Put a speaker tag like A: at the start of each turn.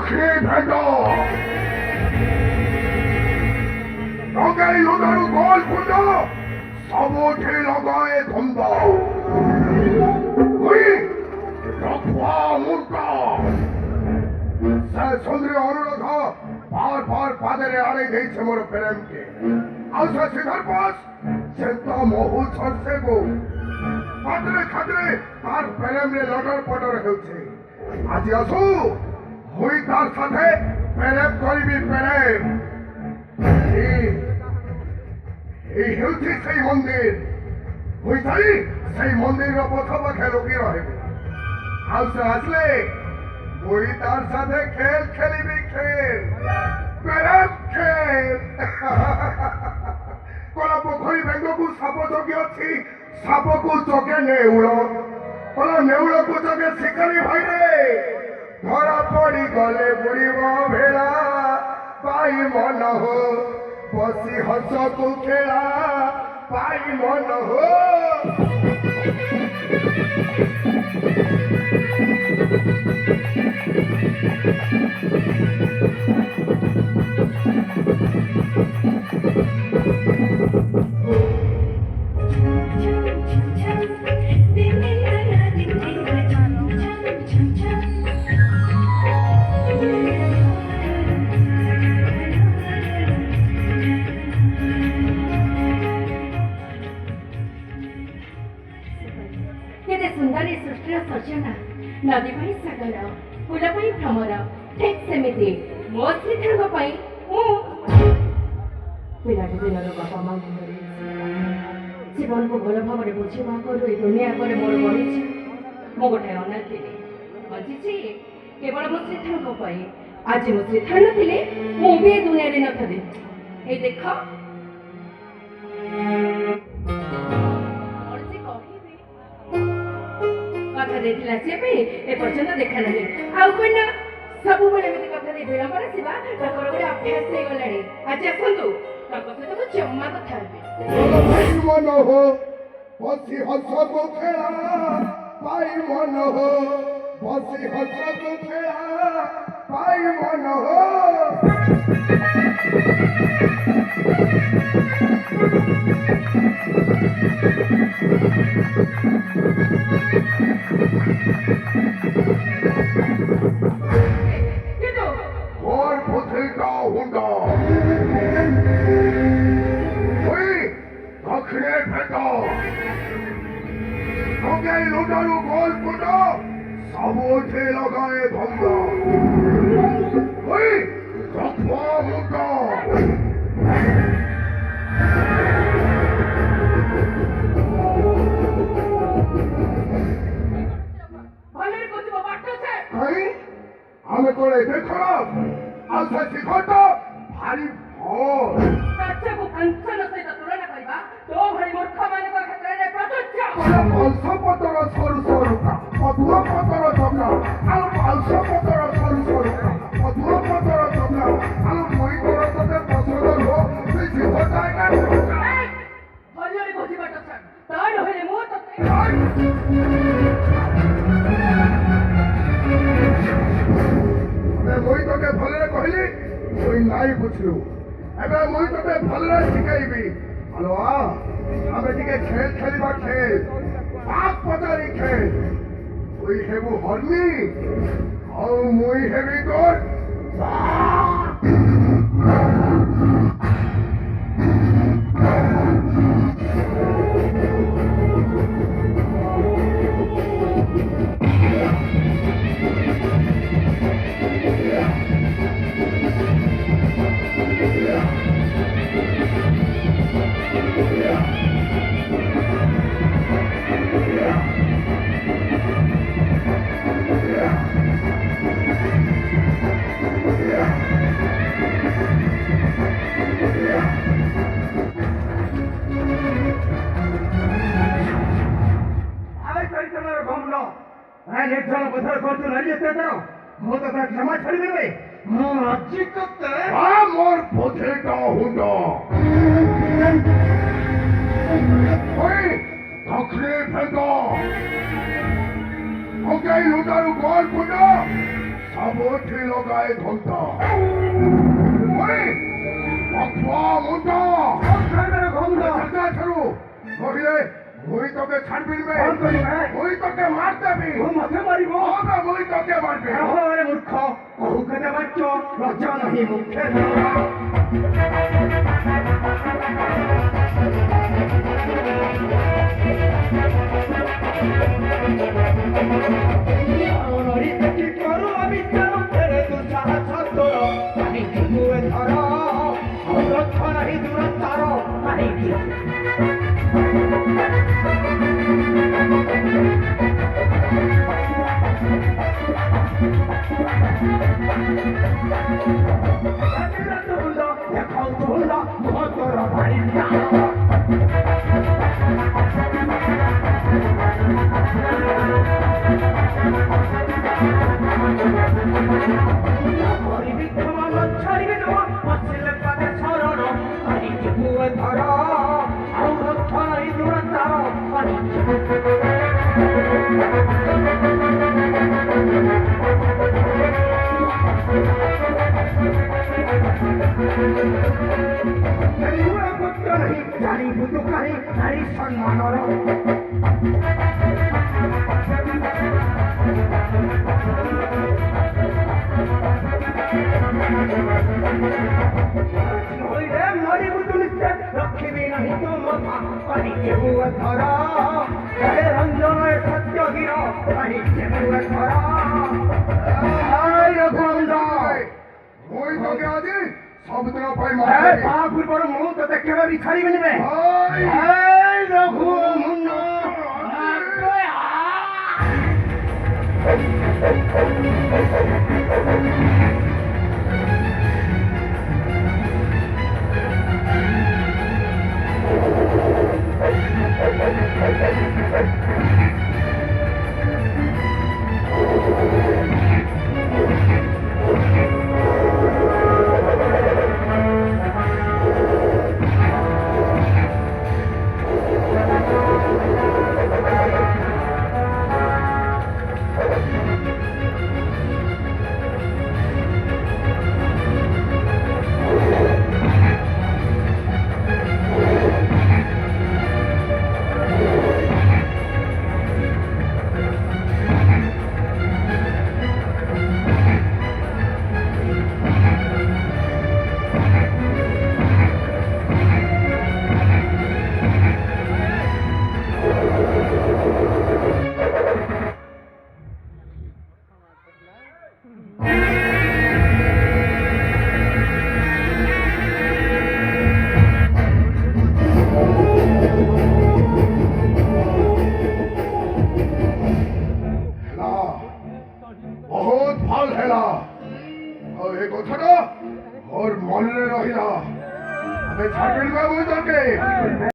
A: দক্ষিণে ভেদ লগাই লগাৰু গল খুন্দ সবুঠে লগায় ধন্দ ওই রক্ষা মুন্টা সুন্দরী অনুরোধ বার বার পাদরে আড়ে দিয়েছে মোর প্রেমকে আশা সিধার পাশ চেতা মহু ছড়ছে গো খাতরে খাতরে তার প্রেমে লটর পটর হেউছে আজি আসু হই তার সাথে প্রেম করিবি প্রেম এই হেউছে সেই মন্দির হই তাই সেই মন্দিরের পথ পাখে লোকে রহিবে আশা আসলে ওই তার সাথে খেল খেলিবি খেল প্রেম খেল কলা পোখরী বেঙ্গকু সাপ জগি অছি সাপকু জগে নেউল কলা নেউলকু জগে শিকারী ভাই রে ধরা পড়ি গলে বুড়িব ভেড়া পাই মন হো বসি হসকু খেলা পাই মন হো
B: सुंदरी सृष्टि सर्जना नदी पाई सागर फूल पाई भ्रमर ठीक सेमिति मो श्रीधर पिलाटी दिन बापा माँ जीवन को भल भाव बुझा करू दुनिया पर मोर बढ़ी मो गोटे अनाथ बची केवल मो श्रीधर आज मो श्रीधर नी मुझे दुनिया नथी ये देख कथा देथिला से पे ए पर्यंत देखा नहीं आउ कोन सब बेले एमती कथा दे विलंबर सिवा तकर गोटे अभ्यास हे गलाणी आज आसंतु तक से तो जम्मा कथा
A: पाई मन हो बसी हसको खेला पाई मन हो बसी हसको खेला पाई मन हो और पुथलिका हुंडा ওই দক্ষিণে ভেদ লগাই লুটারু গোল কুন্ড সবুঠে লগায় ভঙ্গ ওই রক্ষা মুন্ড আমি করে দেখলাম আশা শিখত ভারি ভয়
B: কাচ্চাକୁ କାଞ୍ଚନ ସହିତ ତୁଳନା କରିବା ତୋ ଭଳି ମୂର୍ଖମାନଙ୍କ କ୍ଷେତ୍ରରେ ପ୍ରଯୁଜ୍ୟ
A: ମାଂସ ପତର ସରୁ ସରୁକା ମଧୁର ପତର ଜମା ଆଉ ମାଂସ ପତର ସରୁ ସରୁକା ମଧୁର ପତର ଜମା ଆଉ ମୁଇ କର ତତେ ପସନ୍ଦ ନୁହ ସେ ଜୀବଟା ଏକା
B: ଭଲରେ ବୁଝିବାଟ ଛାଡ଼ ତା ନହେଲେ ମୁଁ ତତେ
A: মুই তোকে ভালরে কহিলি তুই নাই বুঝলু এবার মুই তোকে ভালরে শিখাইবি হলো আমি টিকে খেল খেলিবা খেল পাক পচারি খেল তুই হেবু হরমি ଆଉ মুই হেবি তোর निर्जन पथर करछु नहीं एते करो मो तो क्षमा छाड़ी देबे मो अज्जी कते हां मोर पोथे का हुंडो ओए दक्षिणे फेंको ओके लुटारू गोल कुंडो সাবঠি লগায় ধন্তা ওই অথবা মুন্ডা ছাড়ু নহিলে মুই তোকে ছাড়বি মুই তোকে মার দেবি
C: মতে মারিব
A: মুই তোকে মারবি
C: আরে মূর্খ কহুকে দেবাচ্চ লজ্জা নাহি মুখে কি করু আমি জানো তেরে দুঃসাহস তোর আমি মুয়ে ধর লক্ষ্য নাহি দূরত্বর নাহি এখন তুল তোর বাড়িটা ছাড়িবে না আসলে পাতে শরণ আমি মুয়ে ধর আর লক্ষ্য নাহি দূরত্বর আমি জানি বুধু কাহি নারী সম্মানর হইলে মরি বুধু নিশ্চয় রক্ষিবি নাহি তো মথা পানি কেবুয়ে ধর রঞ্জনের সত্য গির পানি কেবুয়ে ধর
A: মুই তোকে আজি সবদিন পাই মার
C: তা পূର୍ବରୁ ମୁଁ ତତେ କେବେ ବି ଛାଡ଼ିବିନି ବେ ରଘୁ ମୁଣ୍ଡ
A: ବହୁତ ଭଲ ହେଲା ଆଉ ଏ କଥାଟା ମୋର ମନରେ ରହିଲା ଆମେ ଛାଡ଼ିବା ମୁଇଁ ତୋତେ